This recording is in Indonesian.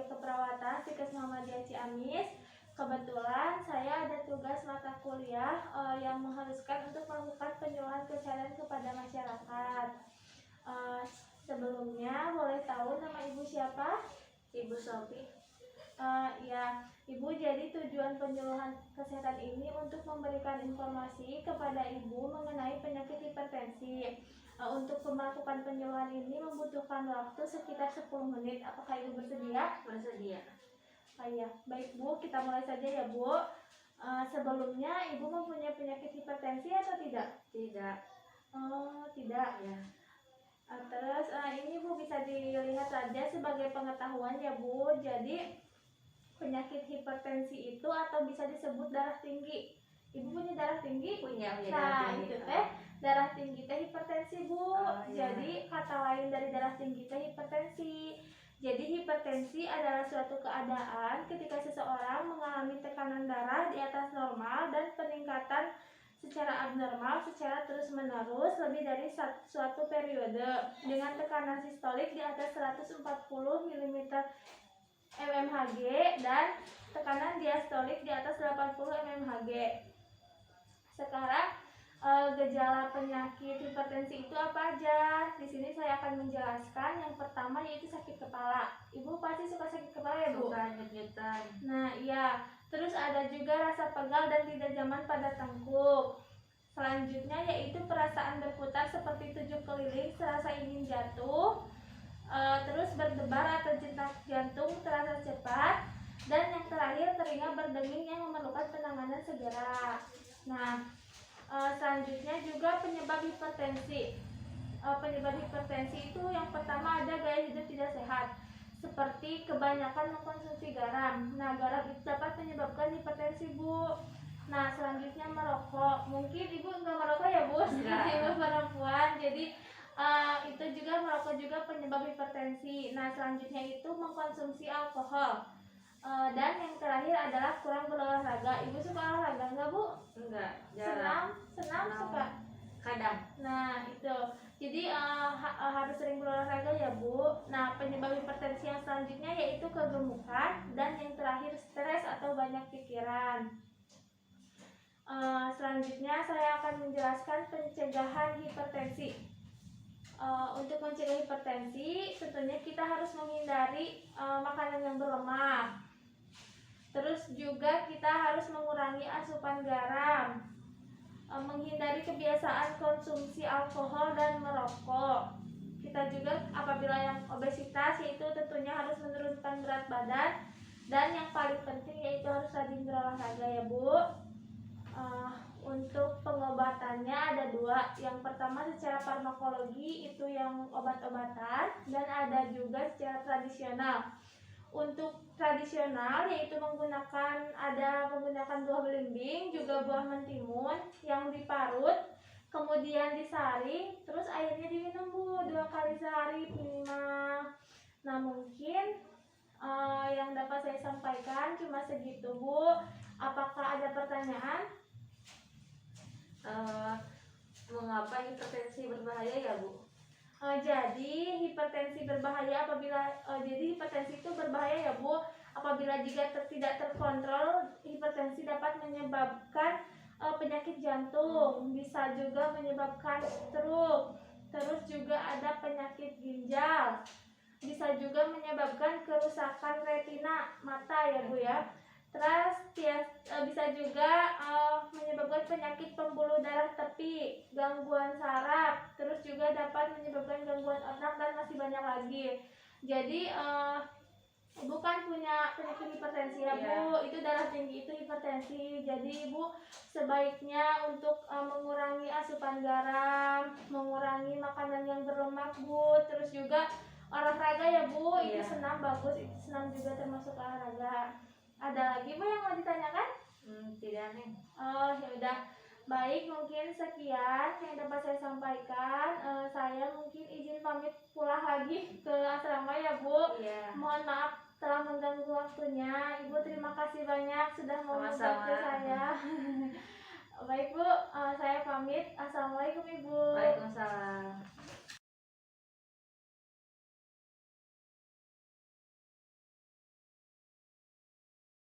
Keperawatan Sikes Muhammadiyah Ciamis. Kebetulan saya ada tugas mata kuliah yang mengharuskan untuk melakukan penyuluhan kesehatan kepada masyarakat. Sebelumnya boleh tahu nama Ibu siapa? Ibu Sofi. Ya, Ibu, jadi tujuan penyuluhan kesehatan ini untuk memberikan informasi kepada Ibu mengenai penyakit hipertensi. Untuk melakukan penyuluhan ini membutuhkan waktu sekitar 10 menit. Apakah Ibu bersedia? Bersedia. Ya, baik Bu, kita mulai saja ya Bu. Sebelumnya Ibu mempunyai penyakit hipertensi atau tidak? Tidak. Oh, tidak ya. Terus ini Bu bisa dilihat saja sebagai pengetahuan ya Bu. Jadi penyakit hipertensi itu atau bisa disebut darah tinggi. Ibu punya darah tinggi? Punya Nah, darah tinggi. itu teh darah tinggi teh hipertensi Bu. Iya. Jadi kata lain dari darah tinggi teh hipertensi. Jadi hipertensi adalah suatu keadaan ketika seseorang mengalami tekanan darah di atas normal dan peningkatan secara abnormal secara terus-menerus lebih dari suatu periode dengan tekanan sistolik di atas 140 mm mmHg dan tekanan diastolik di atas 80 mmHg. Sekarang gejala penyakit hipertensi itu apa aja? Di sini saya akan menjelaskan. Yang pertama yaitu sakit kepala. Ibu pasti suka sakit kepala ya Bu? Suka nyut-nyutan. Nah iya. Terus ada juga rasa pegal dan tidak nyaman pada tengkuk. Selanjutnya yaitu perasaan berputar seperti 7 keliling, serasa ingin jatuh. Terus berdebar atau detak jantung terasa cepat. Dan yang terakhir telinga berdenging yang memerlukan penanganan segera. Nah, selanjutnya juga penyebab hipertensi. Penyebab hipertensi itu yang pertama ada gaya hidup tidak sehat, seperti kebanyakan mengkonsumsi garam. Nah, garam itu dapat menyebabkan hipertensi Bu. Nah, selanjutnya merokok. Mungkin Ibu enggak merokok ya Bu, seperti Ibu perempuan. Jadi itu juga merokok juga penyebab hipertensi. Nah, selanjutnya itu mengkonsumsi alkohol. Dan yang terakhir adalah kurang berolahraga. Ibu suka olahraga enggak Bu? Enggak, jarang. Senam suka. Kadang. Nah itu, jadi harus sering berolahraga ya Bu. Nah, penyebab hipertensi yang selanjutnya yaitu kegemukan dan yang terakhir stres atau banyak pikiran. Selanjutnya saya akan menjelaskan pencegahan hipertensi. Untuk mencegah hipertensi tentunya kita harus menghindari makanan yang berlemak. Terus juga kita harus mengurangi asupan garam, menghindari kebiasaan konsumsi alkohol dan merokok. Kita juga apabila yang obesitas yaitu tentunya harus menurunkan berat badan. Dan yang paling penting yaitu harus rajin berolahraga ya Bu. Untuk pengobatannya ada 2. Yang pertama secara farmakologi, itu yang obat-obatan, dan ada juga secara tradisional. Untuk tradisional yaitu menggunakan buah belimbing, juga buah mentimun yang diparut, kemudian disaring, terus airnya diminum Bu 2 kali sehari minimal. Nah, mungkin yang dapat saya sampaikan cuma segitu Bu. Apakah ada pertanyaan? Mengapa hipertensi berbahaya ya Bu? Jadi hipertensi berbahaya hipertensi itu berbahaya ya Bu. Apabila jika tidak terkontrol, hipertensi dapat menyebabkan penyakit jantung, bisa juga menyebabkan stroke. Terus juga ada penyakit ginjal, bisa juga menyebabkan kerusakan retina mata ya Bu ya. Terus bisa juga menyebabkan penyakit pembuluh darah tepi, gangguan saraf, terus juga dapat menyebabkan gangguan otak dan masih banyak lagi. Jadi Ibu kan punya penyakit hipertensi ya Bu, itu darah tinggi itu hipertensi. Jadi Ibu sebaiknya untuk mengurangi asupan garam, mengurangi makanan yang berlemak Bu, terus juga olahraga ya Bu, itu senam bagus, itu senam juga termasuk olahraga. Ada lagi Bu yang mau ditanyakan? Tidak nih. Oh ya udah, baik, mungkin sekian yang dapat saya sampaikan. Saya mungkin izin pamit pulang lagi ke asrama ya Bu. Mohon maaf telah mengganggu waktunya. Ibu terima kasih banyak sudah mau membantu saya. Baik Bu, saya pamit. Assalamualaikum Ibu. Waalaikumsalam.